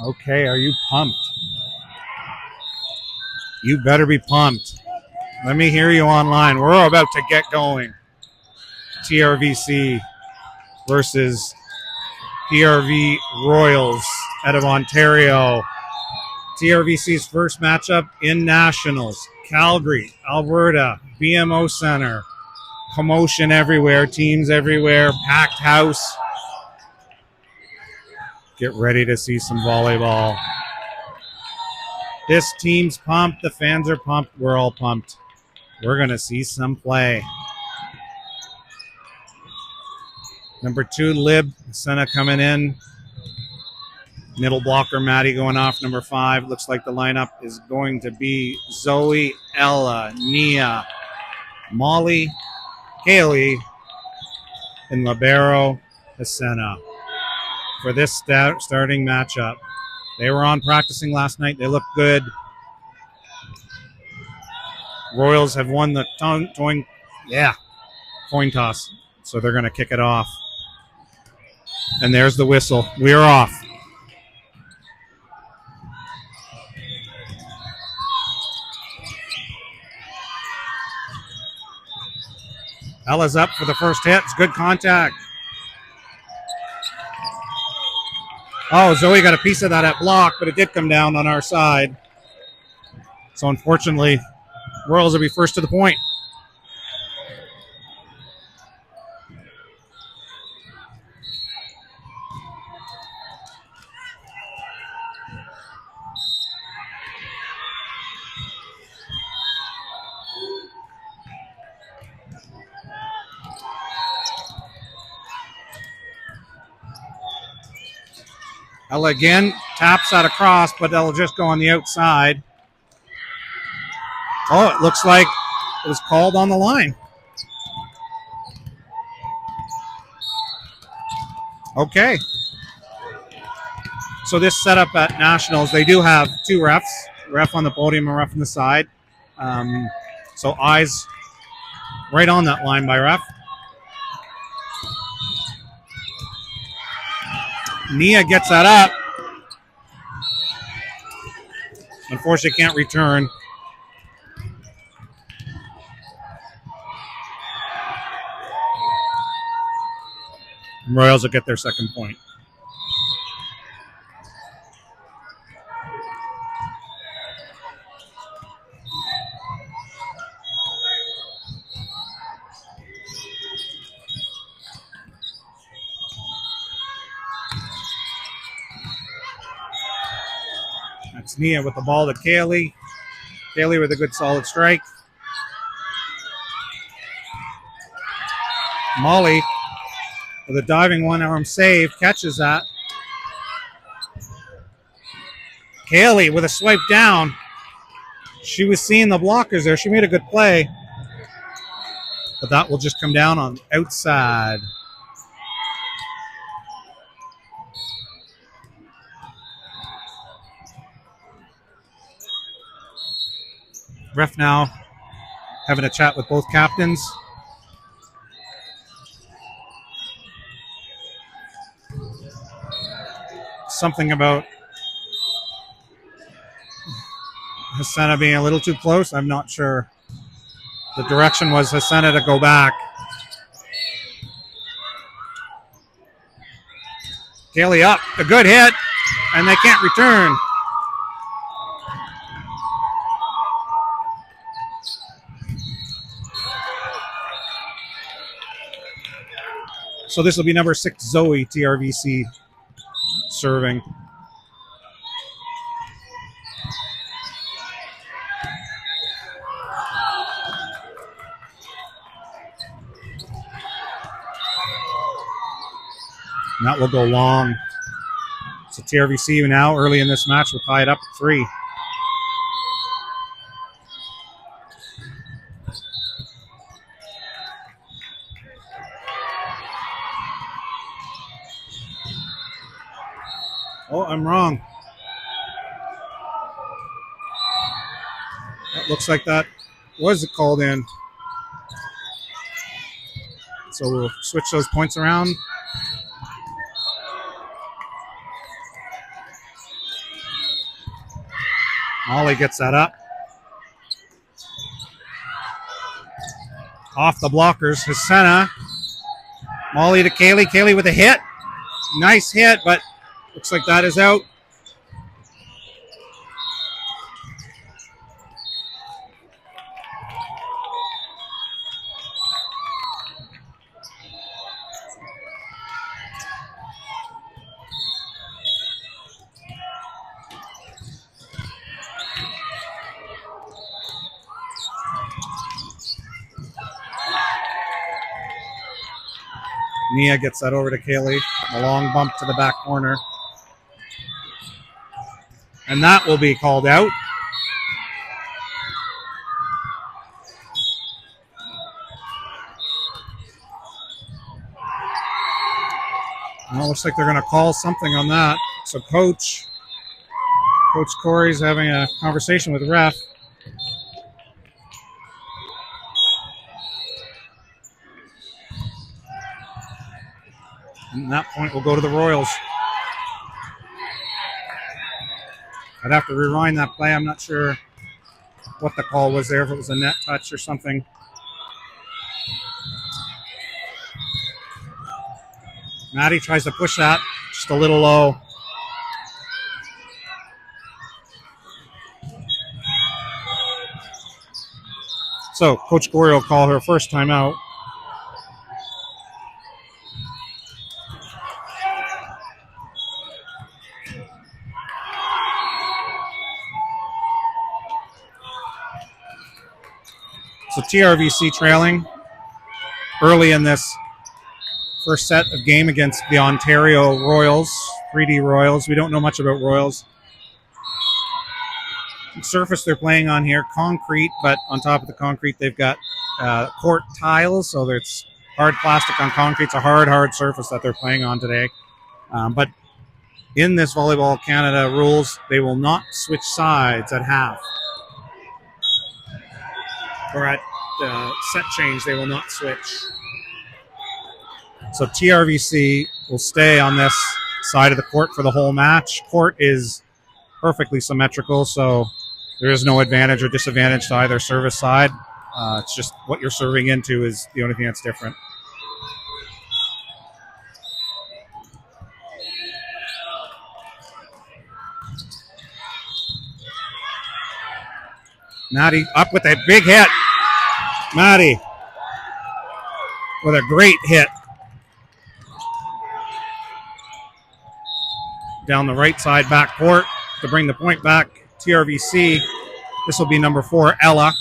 Okay, are you pumped? You better be pumped. Let me hear you online. We're about to get going. TRVC versus PRV Royals out of Ontario. TRVC's first matchup in Nationals. Calgary, Alberta, BMO Center. Commotion everywhere, teams everywhere, packed house. Get ready to see some volleyball. This team's pumped. The fans are pumped. We're all pumped. We're going to see some play. Number 2, Lib, Senna coming in. Middle blocker, Maddie going off. Number 5, looks like the lineup is going to be Zoe, Ella, Nia, Molly, Haley, and Libero, Senna for this starting matchup. They were on practicing last night. They look good. Royals have won the coin toss, so they're going to kick it off. And there's the whistle. We're off. Ella's up for the first hit. It's good contact. Oh, Zoe got a piece of that at block, but it did come down on our side. So unfortunately, Royals will be first to the point. Ella again taps that across, but that'll just go on the outside. Oh, it looks like it was called on the line. Okay. So this setup at Nationals, they do have 2 refs, ref on the podium and ref on the side. So eyes right on that line by ref. Nia gets that up. Unfortunately, can't return. Royals will get their second point. That's Nia with the ball to Kaylee. Kaylee with a good solid strike. Molly with a diving one-arm save, catches that. Kaylee with a swipe down. She was seeing the blockers there. She made a good play. But that will just come down on the outside. Ref now having a chat with both captains. Something about Hasena being a little too close. I'm not sure. The direction was Hasena to go back. Kaylee up. A good hit. And they can't return. So this will be number 6, Zoe, TRVC, serving. And that will go long. So TRVC now, early in this match, will tie it up at 3. Oh, I'm wrong. That looks like that was called in. So we'll switch those points around. Molly gets that up. Off the blockers, Hasena. Molly to Kaylee. Kaylee with a hit. Nice hit, but looks like that is out. Nia gets that over to Kaylee. A long bump to the back corner. And that will be called out. Well, looks like they're going to call something on that. So Coach Corey's having a conversation with the ref. And that point will go to the Royals. I'd have to rewind that play. I'm not sure what the call was there, if it was a net touch or something. Maddie tries to push that, just a little low. So Coach Corey will call her first time out. So TRVC trailing early in this first set of game against the Ontario Royals, 3D Royals. We don't know much about Royals. The surface they're playing on here, concrete, but on top of the concrete they've got court tiles, so it's hard plastic on concrete. It's a hard surface that they're playing on today. But in this Volleyball Canada rules, they will not switch sides at half. Or at set change, they will not switch. So TRVC will stay on this side of the court for the whole match. Court is perfectly symmetrical, so there is no advantage or disadvantage to either service side. It's just what you're serving into is the only thing that's different. Maddie up with a big hit. Maddie with a great hit. Down the right side back court to bring the point back. TRVC. This will be number 4, Ella.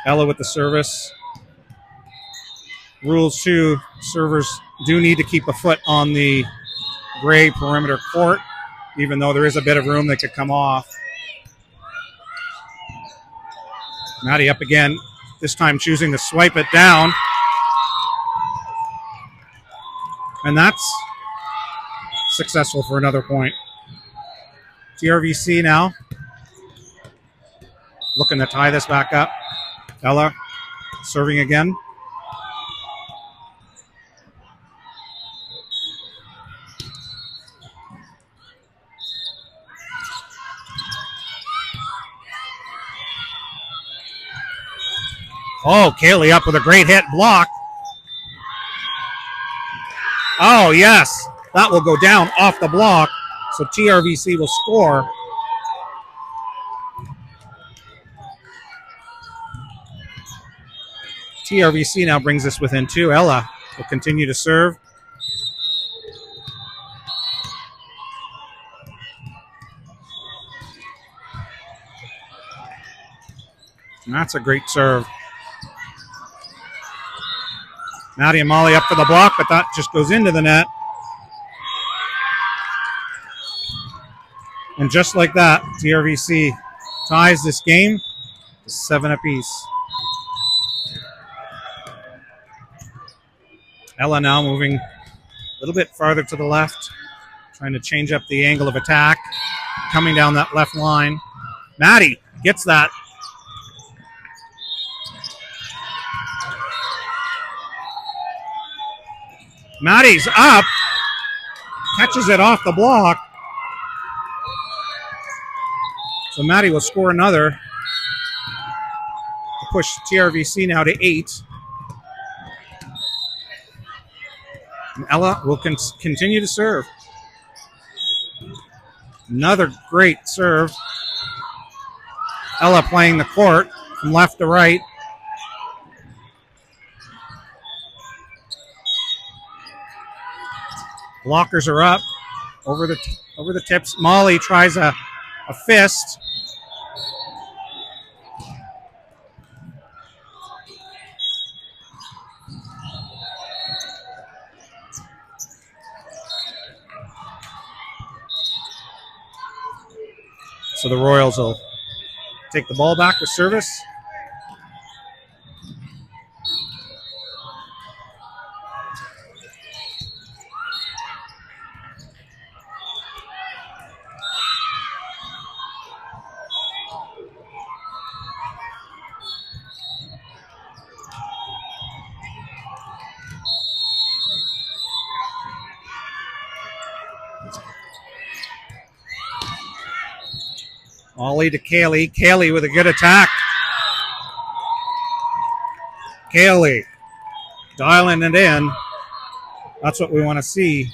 Ella with the service. Rules 2, servers do need to keep a foot on the gray perimeter court, even though there is a bit of room that could come off. Maddie up again, this time choosing to swipe it down. And that's successful for another point. TRVC now looking to tie this back up. Ella serving again. Oh, Kaylee up with a great hit block. Oh, yes. That will go down off the block. So TRVC will score. TRVC now brings this within 2. Ella will continue to serve. And that's a great serve. Maddie and Molly up for the block, but that just goes into the net. And just like that, TRVC ties this game to 7 apiece. Ella now moving a little bit farther to the left, trying to change up the angle of attack, coming down that left line. Maddie gets that. Maddie's up, catches it off the block. So Maddie will score another to push TRVC now to 8. And Ella will continue to serve. Another great serve. Ella playing the court from left to right. Blockers are up over the tips. Molly tries a fist. So the Royals will take the ball back with service. Ollie to Kaylee. Kaylee with a good attack. Kaylee dialing it in. That's what we want to see.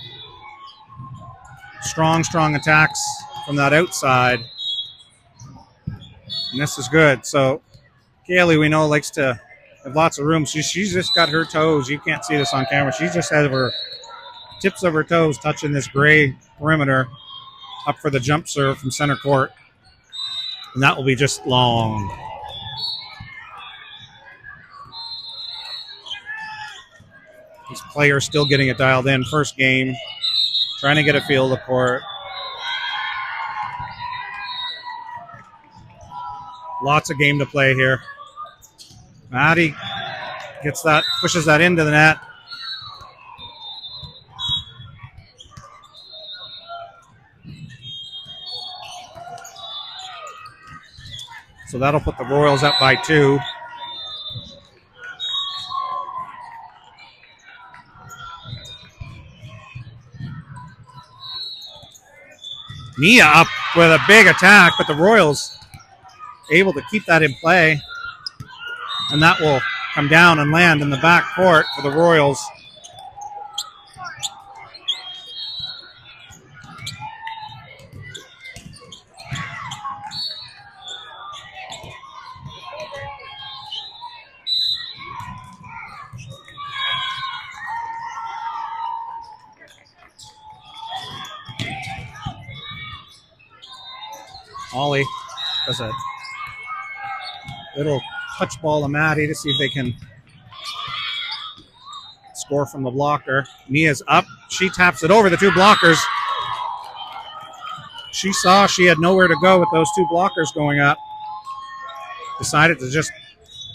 Strong attacks from that outside. And this is good. So Kaylee, we know, likes to have lots of room. She's just got her toes. You can't see this on camera. She just has her tips of her toes touching this gray perimeter up for the jump serve from center court. And that will be just long. These players still getting it dialed in. First game. Trying to get a feel of the court. Lots of game to play here. Maddie gets that, pushes that into the net. So that'll put the Royals up by 2. Nia up with a big attack, but the Royals able to keep that in play. And that will come down and land in the back court for the Royals. Ollie does a little touch ball to Maddie to see if they can score from the blocker. Nia's up. She taps it over the 2 blockers. She saw she had nowhere to go with those 2 blockers going up. Decided to just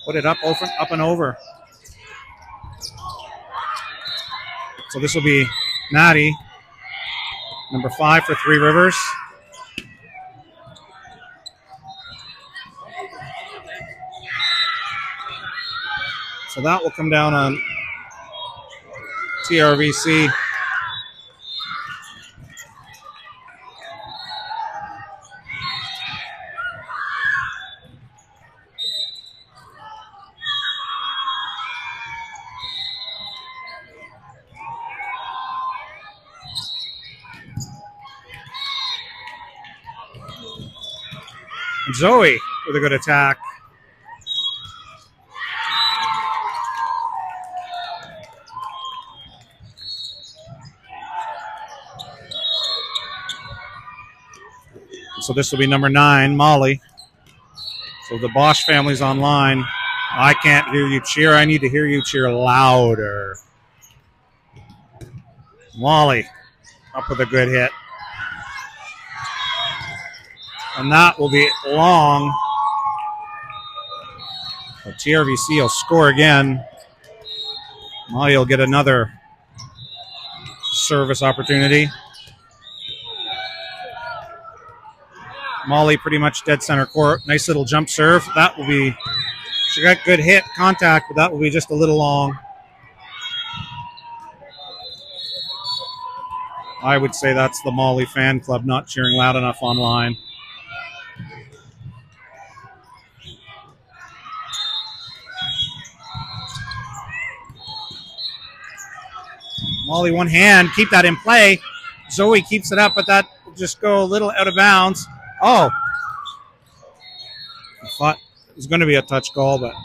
put it up and over. So this will be Maddie, number 5 for Three Rivers. So that will come down on TRVC. Zoe with a good attack. So this will be number 9, Molly. So the Bosch family's online. I can't hear you cheer. I need to hear you cheer louder. Molly up with a good hit. And that will be long. So TRVC will score again. Molly will get another service opportunity. Molly pretty much dead center court. Nice little jump serve. That will be, she got good hit contact, but that will be just a little long. I would say that's the Molly fan club not cheering loud enough online. Molly, one hand, keep that in play. Zoe keeps it up, but that will just go a little out of bounds. Oh. I thought it was going to be a touch goal, but.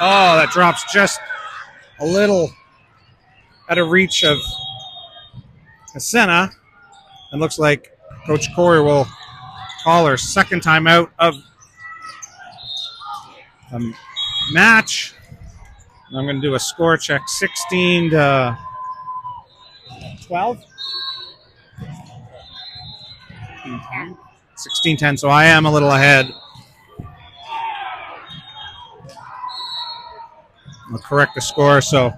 Oh, that drops just a little out of reach of Asena. And looks like Coach Corey will call her second time out of the match. I'm going to do a score check, 16 to 12. 16-10, so I am a little ahead. I'll correct the score, so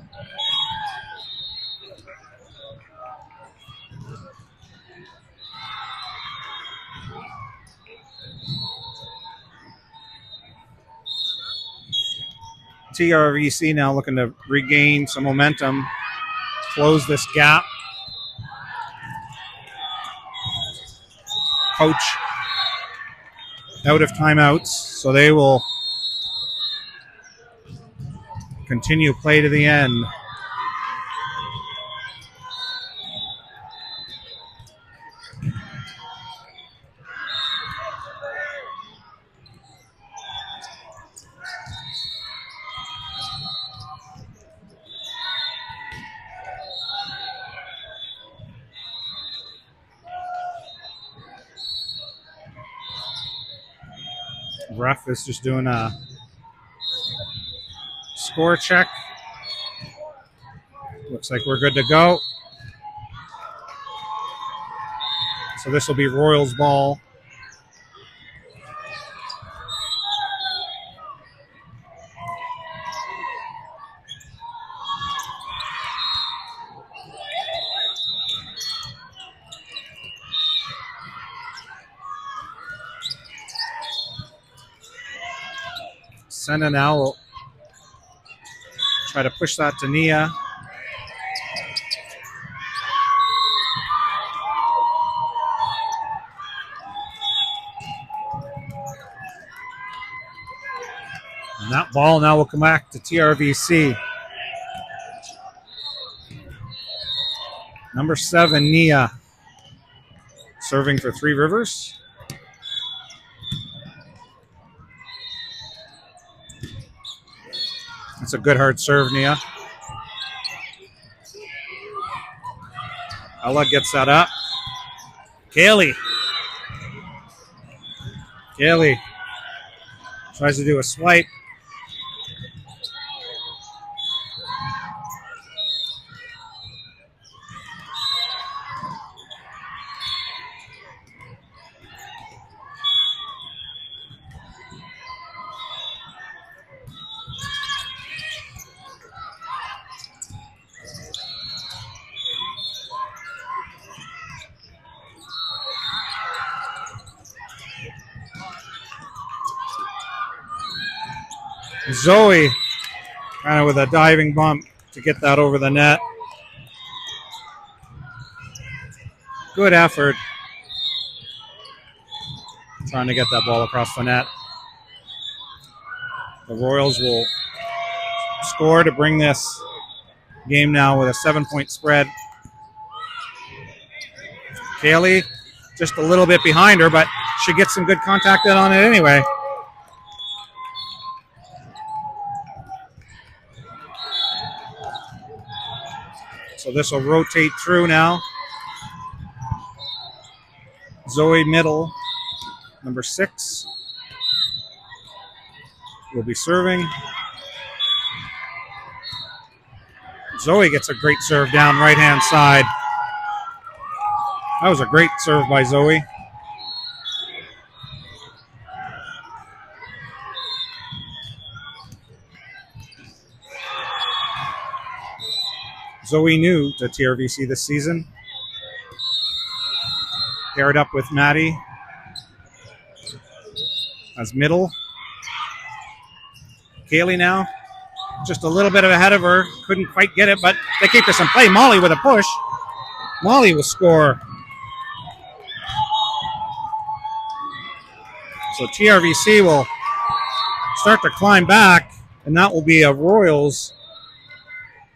TRVC now looking to regain some momentum, close this gap. Coach out of timeouts, so they will continue play to the end. Ref is just doing a score check. Looks like we're good to go. So this will be Royals ball. Senna now will try to push that to Nia. And that ball now will come back to TRVC. Number 7, Nia, serving for Three Rivers. That's a good hard serve, Nia. Ella gets that up. Kaylee tries to do a swipe. Zoe kind of with a diving bump to get that over the net. Good effort trying to get that ball across the net. The Royals will score to bring this game now with a 7-point spread. Kaylee just a little bit behind her, but she gets some good contact on it anyway. So this will rotate through now. Zoe middle, number 6, will be serving. Zoe gets a great serve down right-hand side. That was a great serve by Zoe. Zoe new to TRVC this season. Paired up with Maddie as middle. Kaylee now just a little bit ahead of her. Couldn't quite get it, but they keep this in play. Molly with a push. Molly will score. So TRVC will start to climb back, and that will be a Royals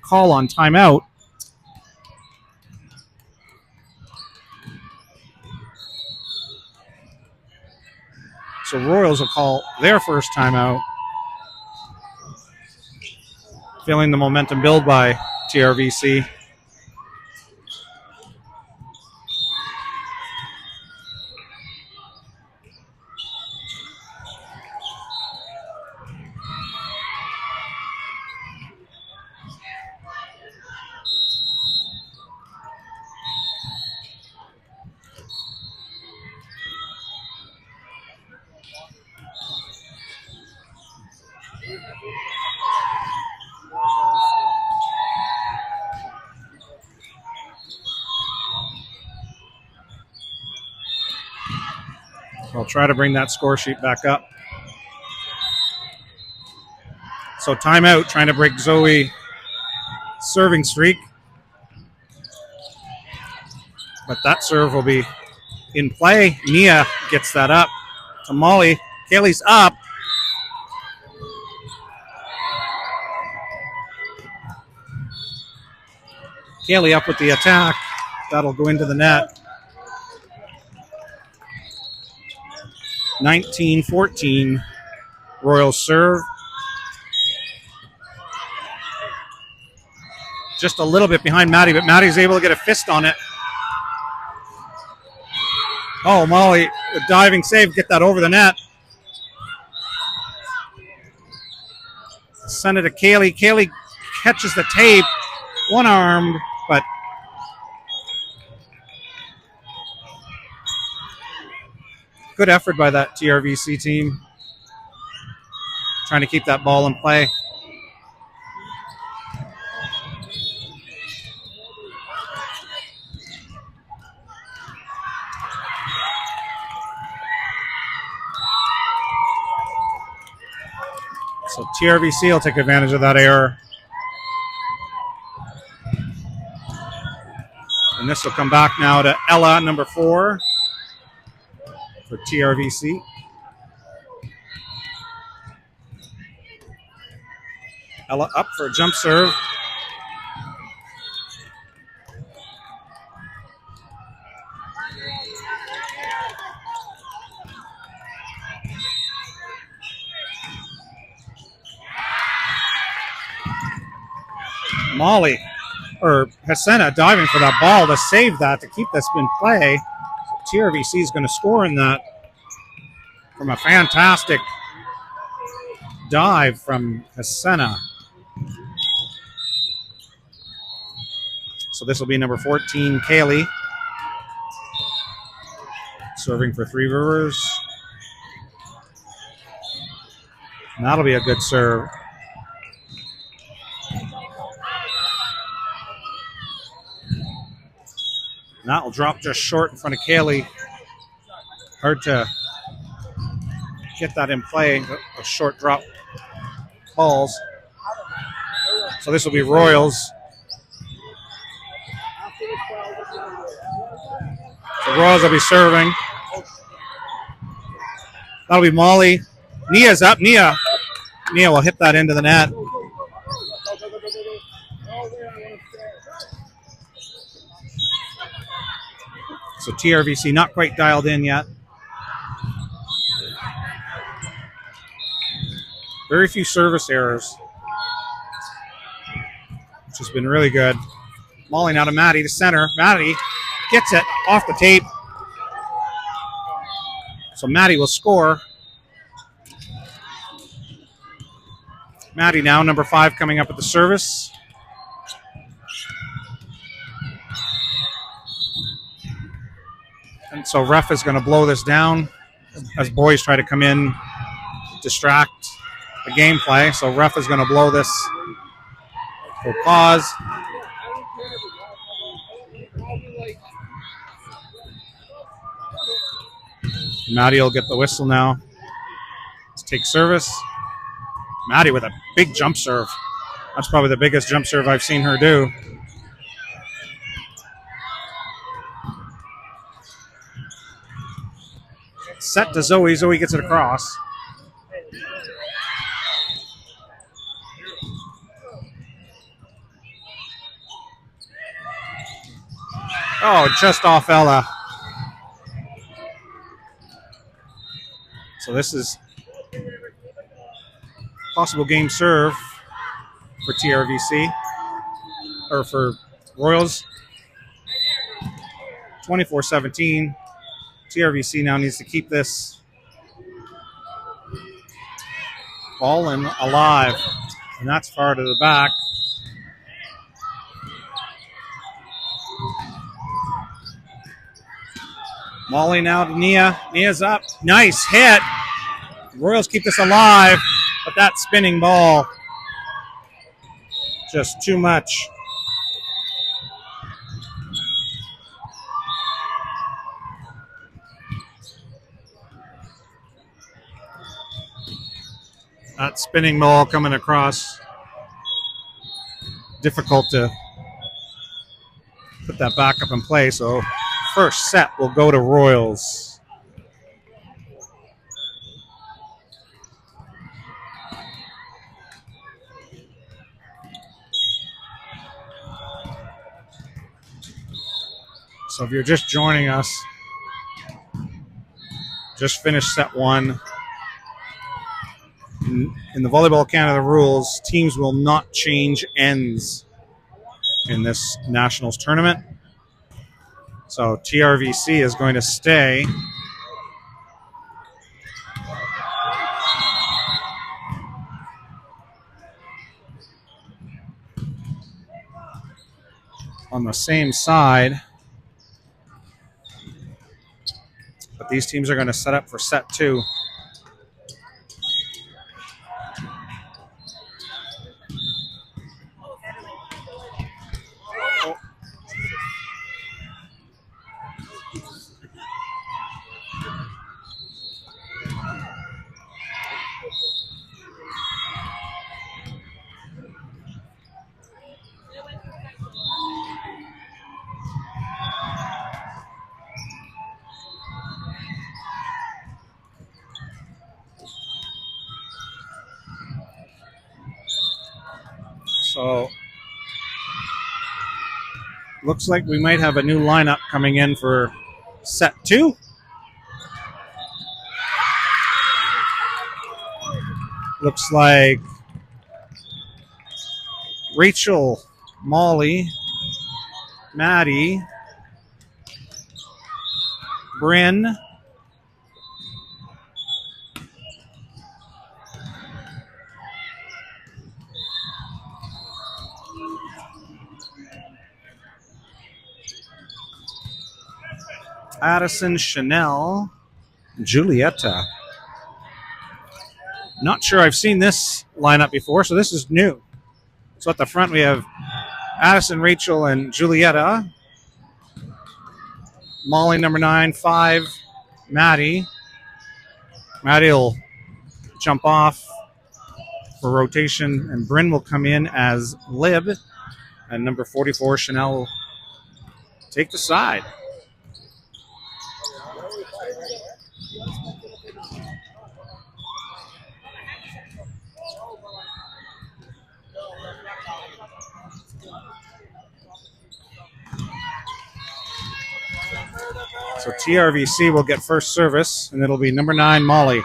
call on timeout. So Royals will call their first timeout. Feeling the momentum build by TRVC. I'll try to bring that score sheet back up. So timeout, trying to break Zoe serving streak. But that serve will be in play. Nia gets that up to Molly. Kaylee's up. Kaylee up with the attack. That'll go into the net. 19-14, Royals serve. Just a little bit behind Maddie, but Maddie's able to get a fist on it. Oh, Molly, a diving save, get that over the net. Send it to Kaylee. Kaylee catches the tape, one-armed, but good effort by that TRVC team. Trying to keep that ball in play. So TRVC will take advantage of that error. And this will come back now to Ella, number 4. For TRVC. Ella up for a jump serve. Molly, or Hasena diving for that ball to save that, to keep this in play. TRVC is going to score in that from a fantastic dive from Hasena. So this will be number 14, Kaylee. Serving for Three Rivers. And that'll be a good serve. And that will drop just short in front of Kaylee. Hard to get that in play, a short drop balls. So this will be Royals. So Royals will be serving. That'll be Molly. Nia's up. Nia will hit that into the net. So TRVC not quite dialed in yet. Very few service errors, which has been really good. Molly now to Maddie to center. Maddie gets it off the tape. So Maddie will score. Maddie now, number 5, coming up at the service. And so ref is going to blow this down as boys try to come in, distract the gameplay. So ref is going to blow this. We'll pause. Maddie will get the whistle now. Let's take service. Maddie with a big jump serve. That's probably the biggest jump serve I've seen her do. Set to Zoe. Zoe gets it across. Oh, just off Ella. So this is possible game serve for TRVC, or for Royals. 24-17. TRVC now needs to keep this ball and alive, and that's far to the back. Molly now to Nia. Nia's up. Nice hit. The Royals keep this alive, but that spinning ball, just too much. That spinning ball coming across. Difficult to put that back up in play, so first set will go to Royals. So if you're just joining us, just finished set one. In the Volleyball Canada rules, teams will not change ends in this Nationals tournament. So TRVC is going to stay. On the same side. But these teams are going to set up for set two. So, looks like we might have a new lineup coming in for set two. Looks like Rachel, Molly, Maddie, Bryn, Addison, Chanel, Julieta. Not sure I've seen this lineup before, so this is new. So at the front we have Addison, Rachel, and Julieta. Molly, number 9, 5, Maddie. Maddie will jump off for rotation, and Bryn will come in as Lib. And number 44, Chanel, will take the side. So TRVC will get first service, and it'll be number 9, Molly.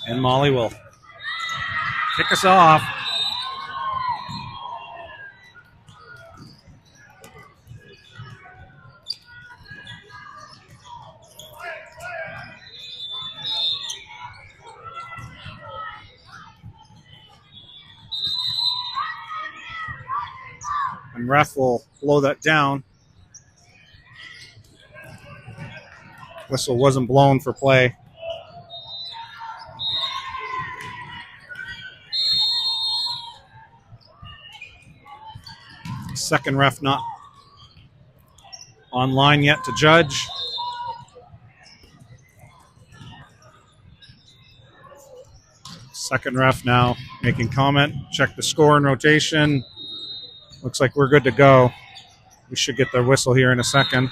And Molly will kick us off. And ref will blow that down. Whistle wasn't blown for play. Second ref not online yet to judge. Second ref now making comment. Check the score and rotation. Looks like we're good to go. We should get the whistle here in a second.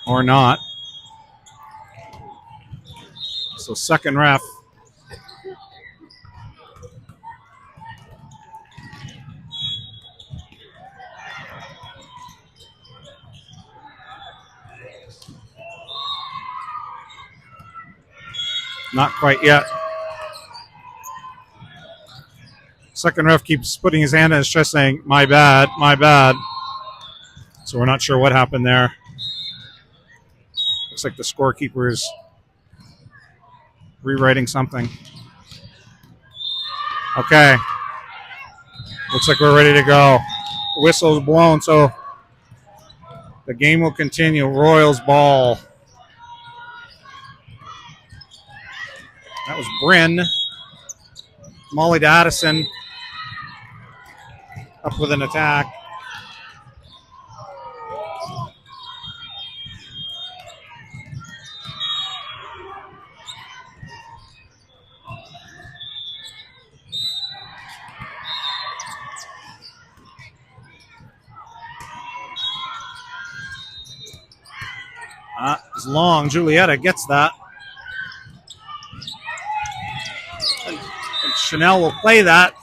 Or not. So second ref. Not quite yet. Second ref keeps putting his hand on his chest saying, my bad, my bad. So we're not sure what happened there. Looks like the scorekeeper is rewriting something. Okay. Looks like we're ready to go. The whistle is blown, so the game will continue. Royals ball. That was Bryn. Molly to Addison. Up with an attack. It's long. Julietta gets that. And Chanel will play that.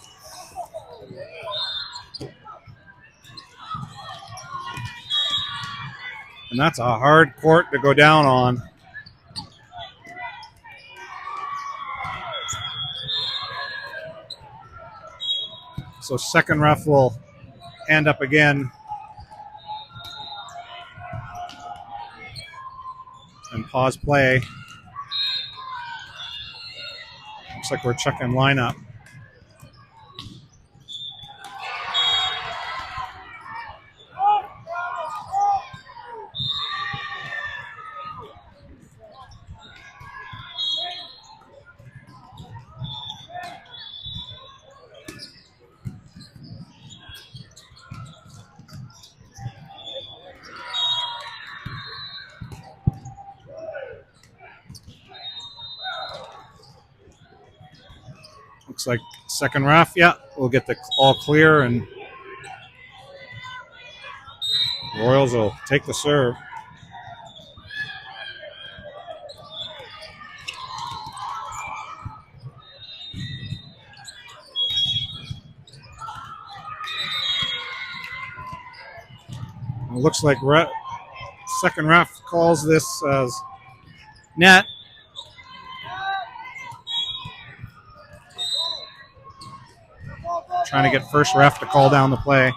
And that's a hard court to go down on. So second ref will hand up again. And pause play. Looks like we're checking lineup. Looks like second ref, yeah, we'll get the all clear and Royals will take the serve. It looks like second ref calls this as net. Trying to get first ref to call down the play.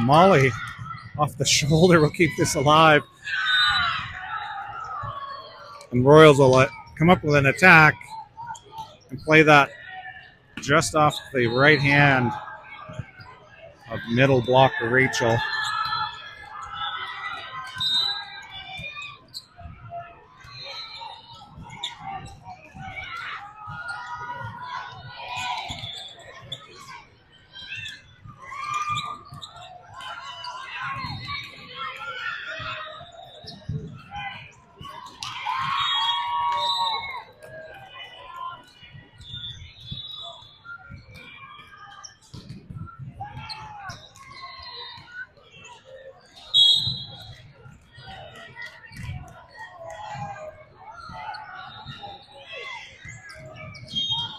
Molly off the shoulder will keep this alive. And Royals will come up with an attack and play that just off the right hand of middle blocker Rachel.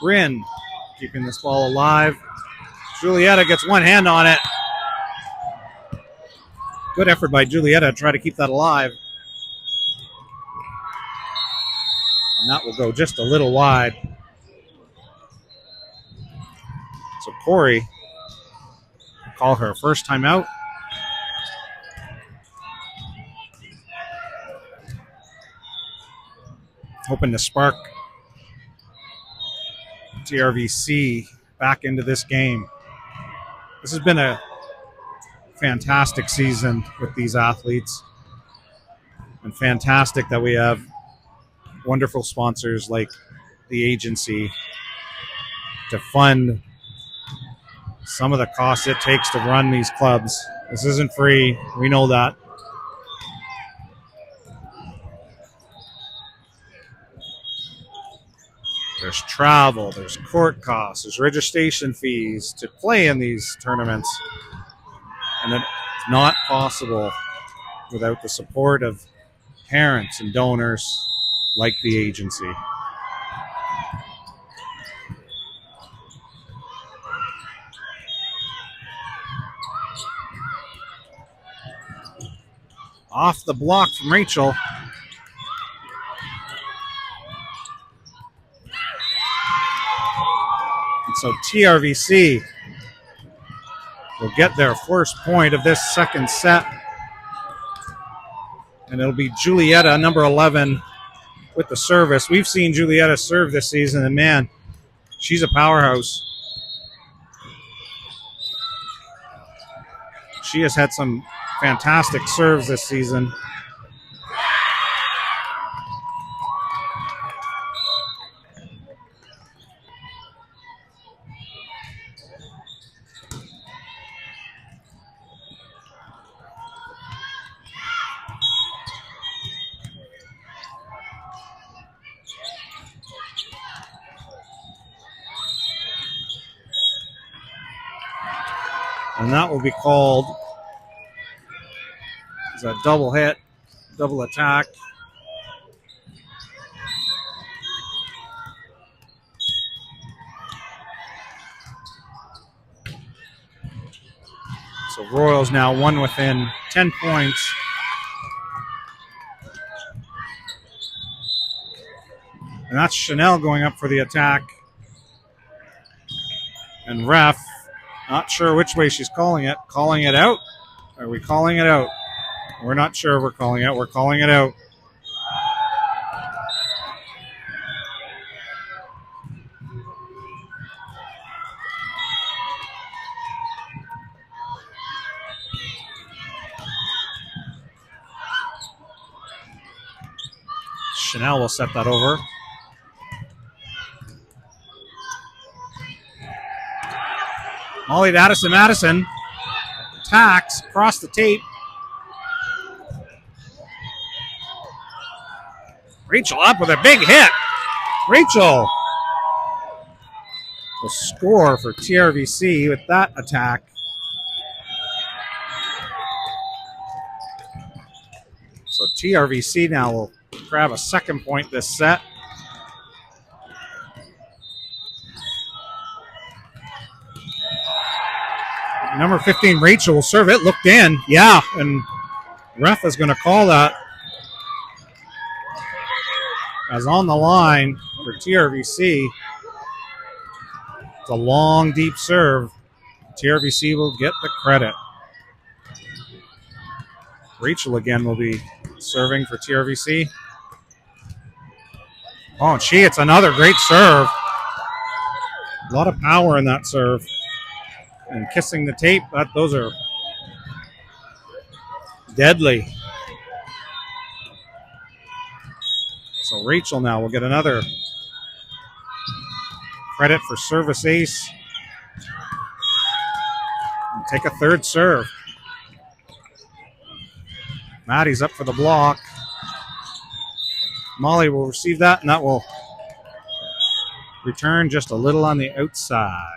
Bryn keeping this ball alive. Julietta gets one hand on it. Good effort by Julietta to try to keep that alive. And that will go just a little wide. So Corey will call her first time out. Hoping to spark TRVC back into this game. This has been a fantastic season with these athletes, and fantastic that we have wonderful sponsors like the agency to fund some of the costs it takes to run these clubs. This isn't free. We know that. There's travel, there's court costs, there's registration fees to play in these tournaments. And it's not possible without the support of parents and donors like the agency. Off the block from Rachel. And so TRVC will get their first point of this second set. And it'll be Julietta, number 11, with the service. We've seen Julietta serve this season, and man, she's a powerhouse. She has had some fantastic serves this season. And that will be called as a double hit, double attack. So Royals now one within 10 points. And that's Chanel going up for the attack. And ref, not sure which way she's calling it. Calling it out? Are we calling it out? We're not sure we're calling it. We're calling it out. Chanel will set that over. Molly to Addison. Madison attacks across the tape. Rachel up with a big hit. Rachel will score for TRVC with that attack. So TRVC now will grab a second point this set. Number 15, Rachel will serve it. Looked in. Yeah, and ref is going to call that as on the line for TRVC. It's a long, deep serve. TRVC will get the credit. Rachel again will be serving for TRVC. Oh, and she hits another great serve. A lot of power in that serve. And kissing the tape, those are deadly. So Rachel now will get another credit for service ace. And take a third serve. Maddie's up for the block. Molly will receive that, and that will return just a little on the outside.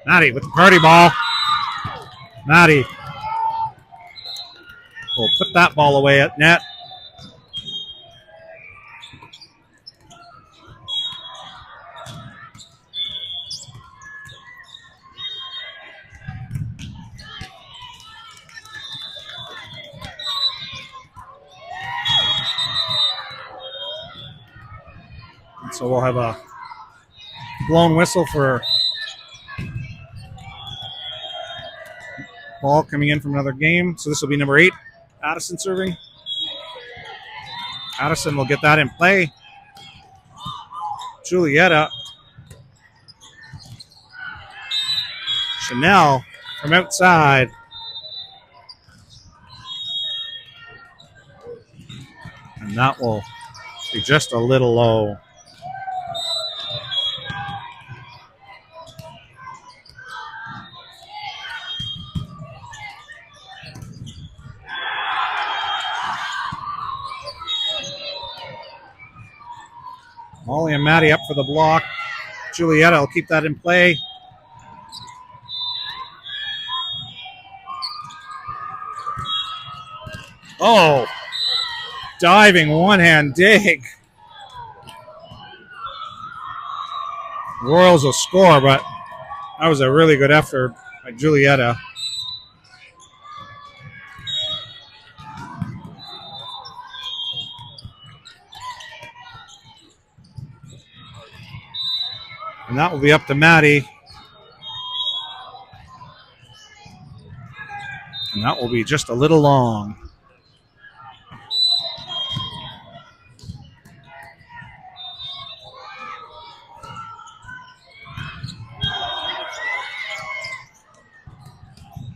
Maddie with the party ball. Maddie will put that ball away at net. So we'll have a blown whistle for ball coming in from another game. So this will be number 8, Addison serving. Addison will get that in play. Julietta. Chanel from outside. And that will be just a little low. Molly and Maddie up for the block. Julietta will keep that in play. Oh, diving one-hand dig. Royals will score, but that was a really good effort by Julietta. And that will be up to Maddie. And that will be just a little long.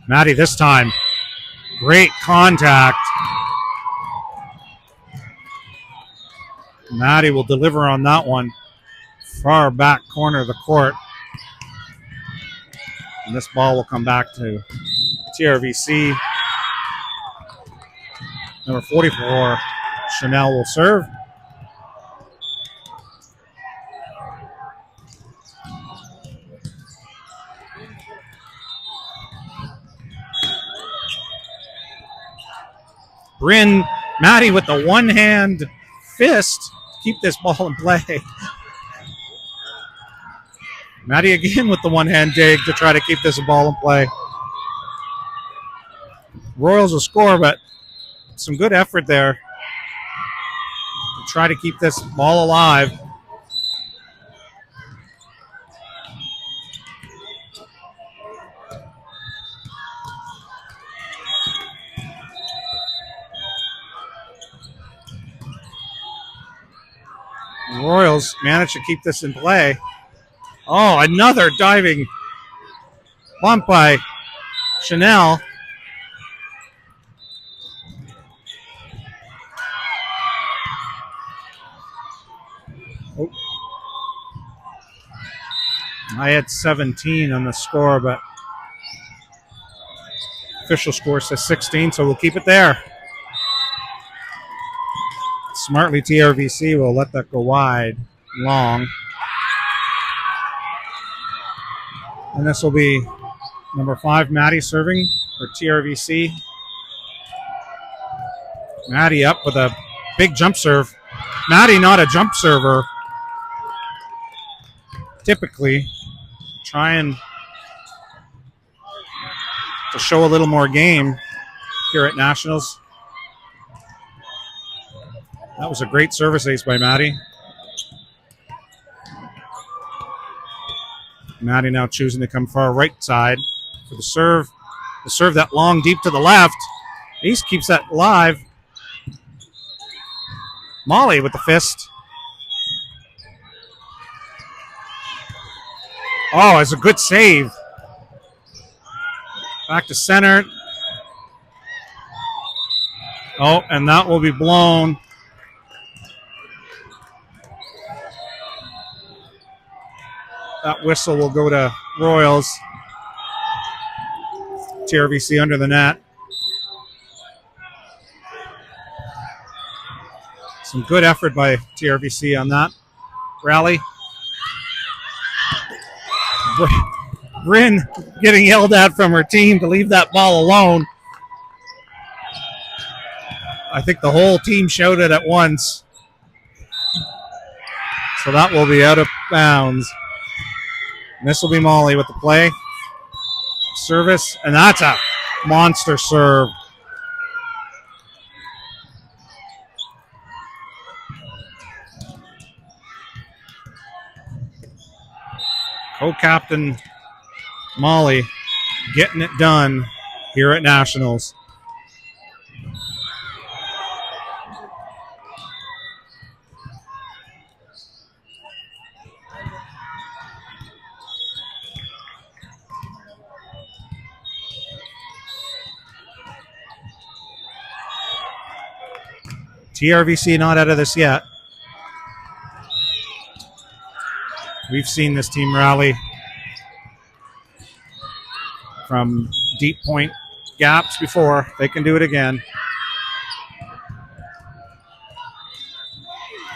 Maddie this time, great contact. Maddie will deliver on that one. Far back corner of the court. And this ball will come back to TRVC. Number 44, Chanel will serve. Bryn, Maddie with the one-hand fist to keep this ball in play. Maddie again with the one-hand dig to try to keep this ball in play. Royals will score, but some good effort there to try to keep this ball alive. The Royals managed to keep this in play. Oh, another diving bump by Chanel. Oh. I had 17 on the score, but official score says 16, so we'll keep it there. Smartly, TRVC will let that go wide, long. And this will be number 5, Maddie serving for TRVC. Maddie up with a big jump serve. Maddie not a jump server. Typically, trying to show a little more game here at Nationals. That was a great service ace by Maddie. Maddie now choosing to come far right side for the serve. The serve that long deep to the left. Ace keeps that alive. Molly with the fist. Oh, it's a good save. Back to center. Oh, and that will be blown. That whistle will go to Royals. TRVC under the net. Some good effort by TRVC on that rally. Bryn getting yelled at from her team to leave that ball alone. I think the whole team shouted at once. So that will be out of bounds. And this will be Molly with the play. Service, and that's a monster serve. co-captain Molly getting it done here at Nationals. TRVC not out of this yet. We've seen this team rally from deep point gaps before. They can do it again.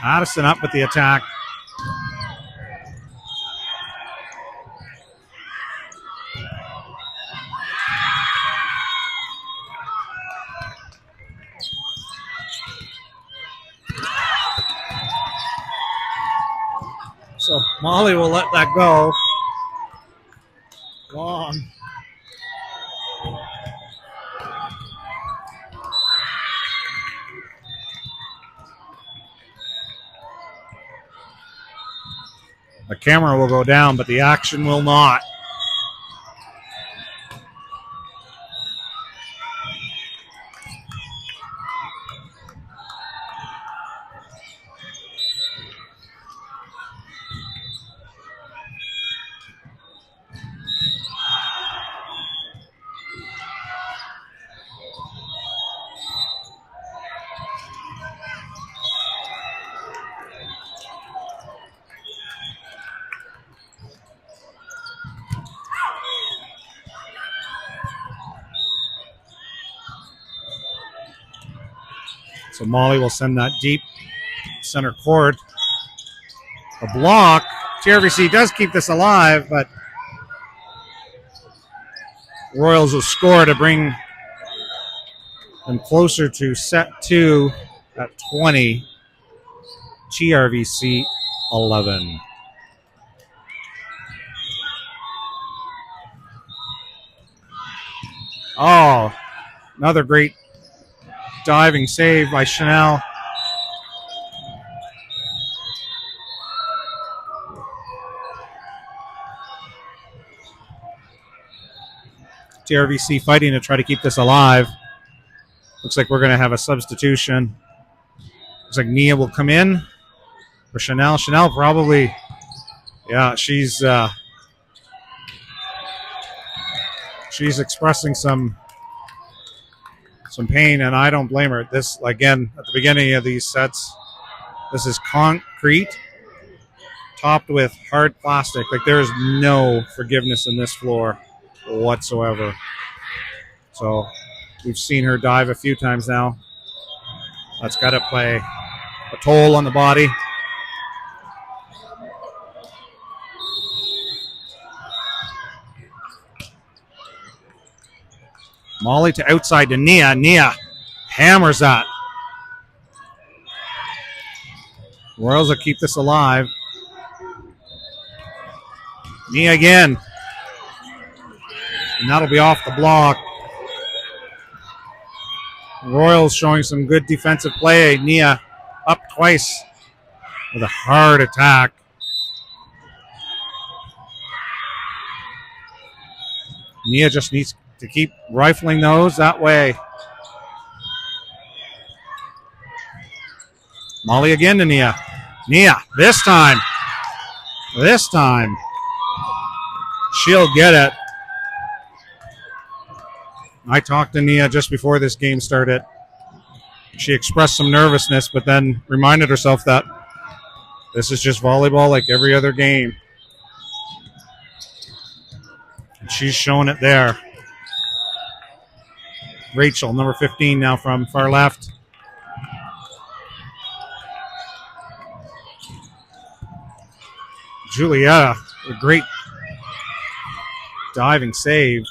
Addison up with the attack. So Molly will let that go. Long. The camera will go down, but the action will not. So Molly will send that deep center court. A block. TRVC does keep this alive, but Royals will score to bring them closer to set 2 at 20. TRVC 11. Oh, another great diving save by Chanel. TRVC fighting to try to keep this alive. Looks like we're going to have a substitution. Looks like Nia will come in for Chanel. Chanel probably, yeah, she's expressing some pain, and I don't blame her. This, again, at the beginning of these sets, this is concrete topped with hard plastic. Like, there is no forgiveness in this floor whatsoever. So we've seen her dive a few times now. That's got to play a toll on the body. Molly to outside to Nia. Nia hammers that. Royals will keep this alive. Nia again. And that'll be off the block. Royals showing some good defensive play. Nia up twice with a hard attack. Nia just needs to keep rifling those that way. Molly again to Nia. Nia, this time. She'll get it. I talked to Nia just before this game started. She expressed some nervousness, but then reminded herself that this is just volleyball like every other game. And she's showing it there. Rachel, number 15 now from far left. Julietta, a great diving save.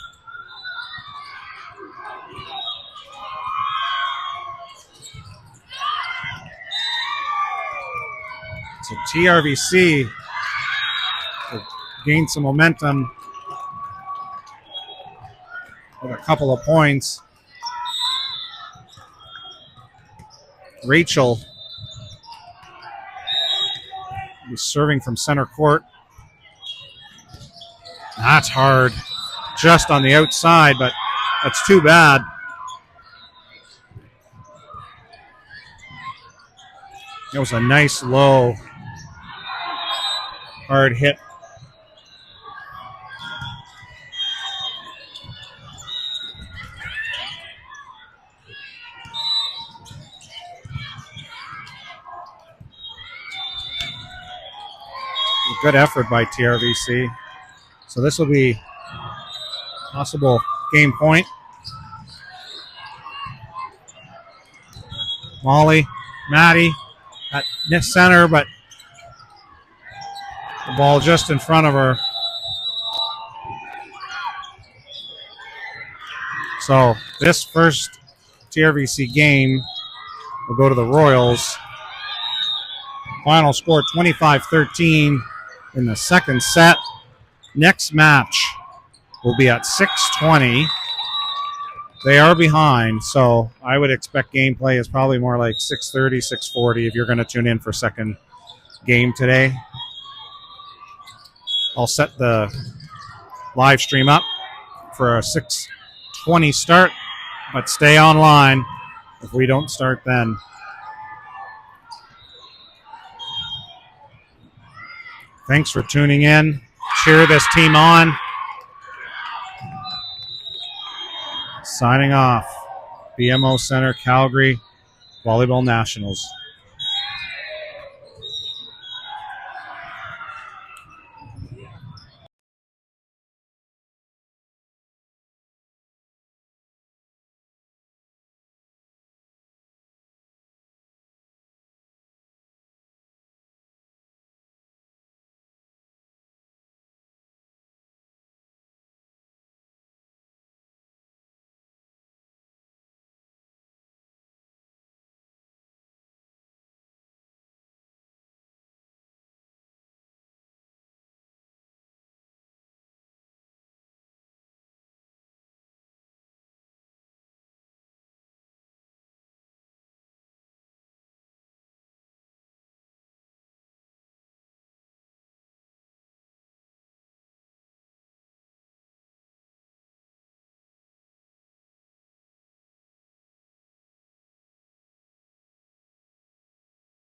So TRVC will gain some momentum with a couple of points. Rachel is serving from center court. That's hard. Just on the outside, but that's too bad. It was a nice low, hard hit. Good effort by TRVC. So this will be possible game point. Molly, Maddie at net center, but the ball just in front of her. So this first TRVC game will go to the Royals. Final score 25-13 in the second set. Next match will be at 6:20. They are behind, so I would expect gameplay is probably more like 6:30, 6:40 if you're going to tune in for second game today. I'll set the live stream up for a 6:20 start, but stay online if we don't start then. Thanks for tuning in. Cheer this team on. Signing off. BMO Center, Calgary Volleyball Nationals.